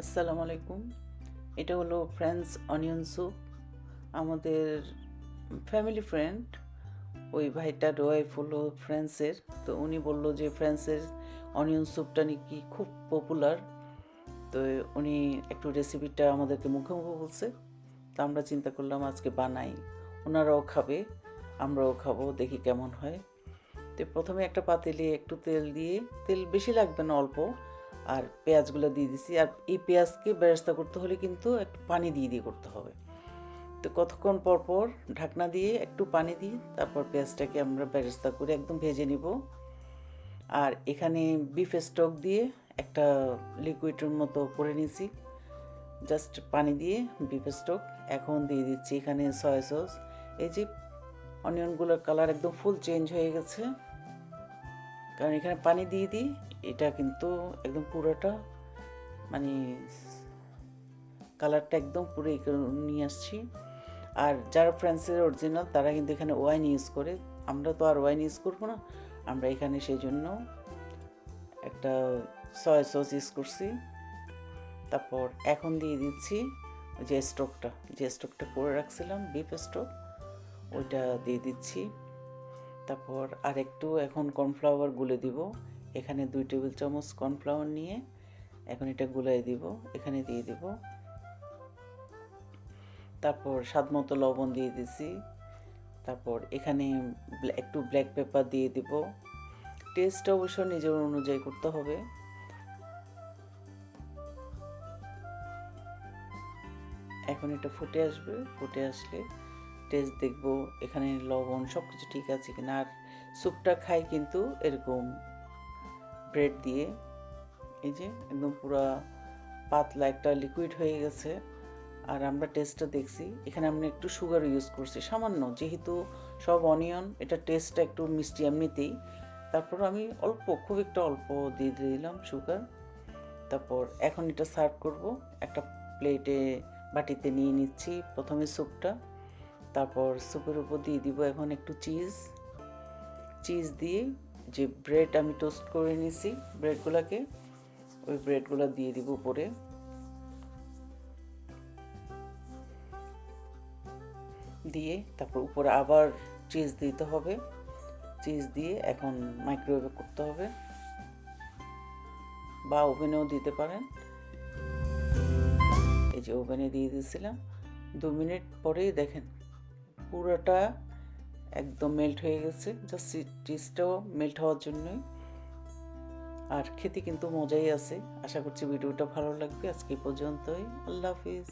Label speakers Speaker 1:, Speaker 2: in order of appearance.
Speaker 1: আসসালামু আলাইকুম। এটা হলো ফ্রেঞ্চ অনিয়ন স্যুপ। আমাদের ফ্যামিলি ফ্রেন্ড, ওই ভাইটার ওয়াইফ হলো ফ্রান্সের। তো উনি বলল যে ফ্রান্সের অনিয়ন স্যুপটা নাকি খুব পপুলার। তো উনি একটু রেসিপিটা আমাদেরকে মুখে মুখে বলছে। তো আমরা চিন্তা করলাম আজকে বানাই, ওনারাও খাবে, আমরাও খাবো, দেখি কেমন হয়। তো প্রথমে একটা পাতিলে একটু তেল দিয়ে, তেল বেশি লাগবে না, অল্প, আর পেঁয়াজগুলো দিয়ে দিছি। আর এই পেঁয়াজকে বেরেস্তা করতে হলে কিন্তু একটু পানি দিয়ে দিয়ে করতে হবে। তো কতক্ষণ পর পর ঢাকনা দিয়ে একটু পানি দিই, তারপর পেঁয়াজটাকে আমরা বেরেস্তা করে একদম ভেজে নিব। আর এখানে বিফ স্টক দিয়ে একটা লিকুইডের মতো করে নিয়েছি, জাস্ট পানি দিয়ে বিফ স্টক। এখন দিয়ে দিচ্ছি এখানে সয়া সস। এই যে অনিয়নগুলোর কালার একদম ফুল চেঞ্জ হয়ে গেছে, কারণ এখানে পানি দিয়ে দিই। এটা কিন্তু একদম পুরোটা মানে কালারটা একদম পুরো নিয়ে আসছি। আর যারা ফ্রান্সের অরিজিনাল তারা কিন্তু এখানে ওয়াইন ইউজ করে, আমরা তো আর ওয়াইন ইউজ করবো না। আমরা এখানে সেই জন্য একটা সয়া সস ইউজ করছি। তারপর এখন দিয়ে দিচ্ছি যে স্টকটা করে রাখছিলাম, বিফ স্টক, ওইটা দিয়ে দিচ্ছি। তারপর আর একটু এখন কর্নফ্লাওয়ার গুলে দিব। এখানে 2 টেবিল চামচ কর্নফ্লাওয়ার নিয়ে এখন এটা গুলাই দিব, এখানে দিয়ে দিব। তারপর স্বাদ মতো লবণ দিয়ে দিছি। তারপর এখানে একটু ব্ল্যাক পেপার দিয়ে দিব। টেস্টটা অবশ্য নিজের অনুযায়ী করতে হবে। এখন এটা ফুটে আসবে, ফুটে আসলে টেস্ট দেখব এখানে লবণ সব কিছু ঠিক আছে কিনা। আর স্যুপটা খাই কিন্তু এরকম ব্রেড দিয়ে। এই যে একদম পুরো পাতলা একটা লিকুইড হয়ে গেছে। আর আমরা টেস্টটা দেখছি, এখানে আমরা একটু সুগার ইউজ করছি সামান্য, যেহেতু সব অনিয়ন, এটা টেস্টটা একটু মিষ্টি এমনিতেই। তারপর আমি অল্প, খুব একটা অল্প দিয়ে দিলাম সুগার। তারপর এখন এটা সার্ভ করব। একটা প্লেটে, বাটিতে নিয়ে নিচ্ছি প্রথমে স্যুপটা। তারপর স্যুপের উপর দিয়ে দিব এখন একটু চিজ দিয়ে যে ব্রেড আমি টোস্ট করে নিছি ব্রেডগুলোকে, ওই ব্রেডগুলো দিয়ে দিব উপরে। দিয়ে তারপর উপরে আবার চিজ দিতে হবে। চিজ দিয়ে এখন মাইক্রোওয়েভে করতে হবে, বা ওভেনেও দিতে পারেন। এই যে ওভেনে দিয়ে দিয়েছিলাম, 2 মিনিট পরেই দেখেন পুরোটা একদম মেল্ট হয়ে গেছে, জাস্ট চিজটাও মেল্ট হওয়ার জন্যই। আর খেতে কিন্তু মজাই আছে। আশা করছি ভিডিওটা ভালো লাগবে। আজকে পর্যন্তই, আল্লাহ হাফিজ।